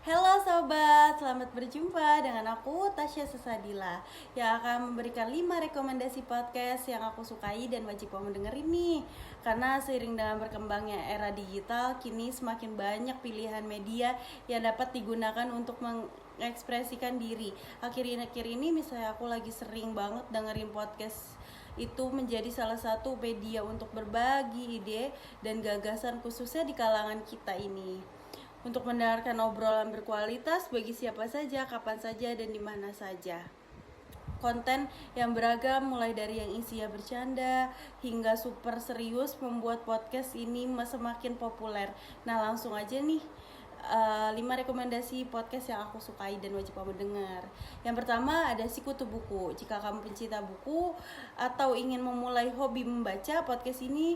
Halo sobat, selamat berjumpa dengan aku Tasya Sesadila yang akan memberikan 5 rekomendasi podcast yang aku sukai dan wajib kamu dengerin nih. Karena seiring dengan berkembangnya era digital, kini semakin banyak pilihan media yang dapat digunakan untuk mengekspresikan diri. Akhir-akhir ini misalnya aku lagi sering banget dengerin podcast, itu menjadi salah satu media untuk berbagi ide dan gagasan khususnya di kalangan kita ini, untuk mendengarkan obrolan berkualitas bagi siapa saja, kapan saja, dan di mana saja. Konten yang beragam mulai dari yang isinya bercanda hingga super serius membuat podcast ini semakin populer. Nah, langsung aja nih 5 rekomendasi podcast yang aku sukai dan wajib kamu dengar. Yang pertama ada Sikutu Buku. Jika kamu pencinta buku atau ingin memulai hobi membaca, podcast ini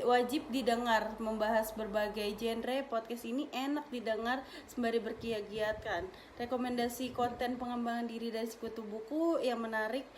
wajib didengar. Membahas berbagai genre, podcast ini enak didengar sembari berkegiatan. Rekomendasi konten pengembangan diri dari Sikutu Buku yang menarik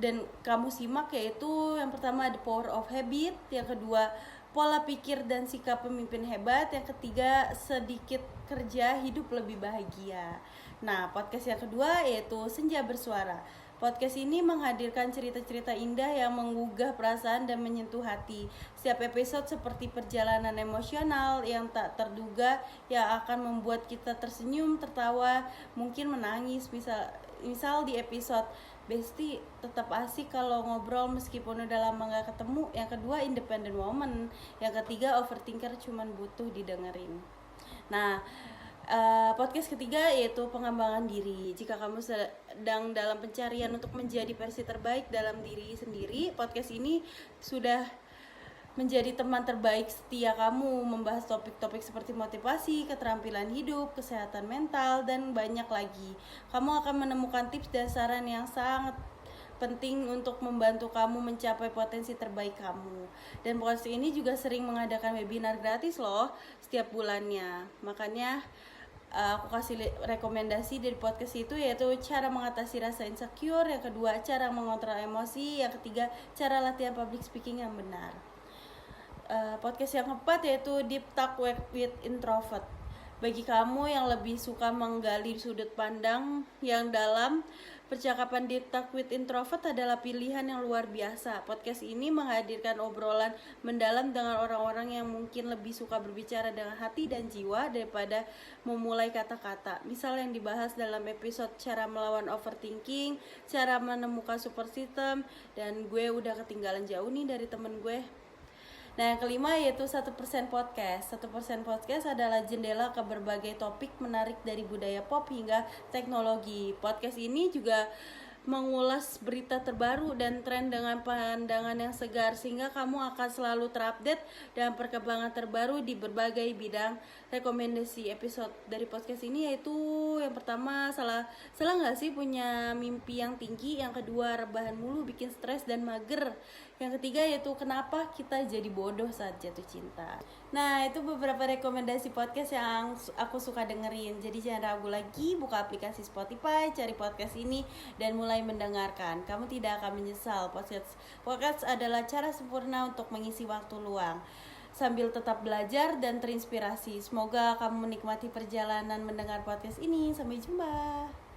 dan kamu simak yaitu yang pertama The Power of Habit, yang kedua Pola Pikir dan Sikap Pemimpin Hebat, yang ketiga Sedikit Kerja Hidup Lebih Bahagia. Nah, podcast yang kedua yaitu Senja Bersuara. Podcast ini menghadirkan cerita-cerita indah yang menggugah perasaan dan menyentuh hati. Setiap episode seperti perjalanan emosional yang tak terduga yang akan membuat kita tersenyum, tertawa, mungkin menangis. Misal di episode Besti tetap asik kalau ngobrol meskipun udah lama gak ketemu. Yang kedua Independent Woman. Yang ketiga Overthinker cuman butuh didengerin. Nah, podcast ketiga yaitu pengembangan diri. Jika kamu sedang dalam pencarian untuk menjadi versi terbaik dalam diri sendiri, podcast ini sudah menjadi teman terbaik setia kamu, membahas topik-topik seperti motivasi, keterampilan hidup, kesehatan mental, dan banyak lagi. Kamu akan menemukan tips dan saran yang sangat penting untuk membantu kamu mencapai potensi terbaik kamu. Dan podcast ini juga sering mengadakan webinar gratis loh setiap bulannya. Makanya aku kasih rekomendasi dari podcast itu yaitu cara mengatasi rasa insecure, yang kedua cara mengontrol emosi, yang ketiga cara latihan public speaking yang benar. Podcast yang keempat yaitu Deep Talk with Introvert. Bagi kamu yang lebih suka menggali sudut pandang yang dalam, percakapan Deep Talk with Introvert adalah pilihan yang luar biasa. Podcast ini menghadirkan obrolan mendalam dengan orang-orang yang mungkin lebih suka berbicara dengan hati dan jiwa daripada memulai kata-kata. Misal yang dibahas dalam episode cara melawan overthinking, cara menemukan support system, dan gue udah ketinggalan jauh nih dari temen gue. Nah, yang kelima yaitu 1% Podcast. 1% Podcast adalah jendela ke berbagai topik menarik dari budaya pop hingga teknologi. Podcast ini juga mengulas berita terbaru dan tren dengan pandangan yang segar, sehingga kamu akan selalu terupdate dengan perkembangan terbaru di berbagai bidang. Rekomendasi episode dari podcast ini yaitu yang pertama, salah nggak sih punya mimpi yang tinggi, yang kedua rebahan mulu bikin stres dan mager, yang ketiga yaitu kenapa kita jadi bodoh saat jatuh cinta. Nah, itu beberapa rekomendasi podcast yang aku suka dengerin. Jadi jangan ragu lagi, buka aplikasi Spotify, cari podcast ini dan mulai mendengarkan. Kamu tidak akan menyesal. Podcast adalah cara sempurna untuk mengisi waktu luang sambil tetap belajar dan terinspirasi. Semoga kamu menikmati perjalanan mendengar podcast ini. Sampai jumpa.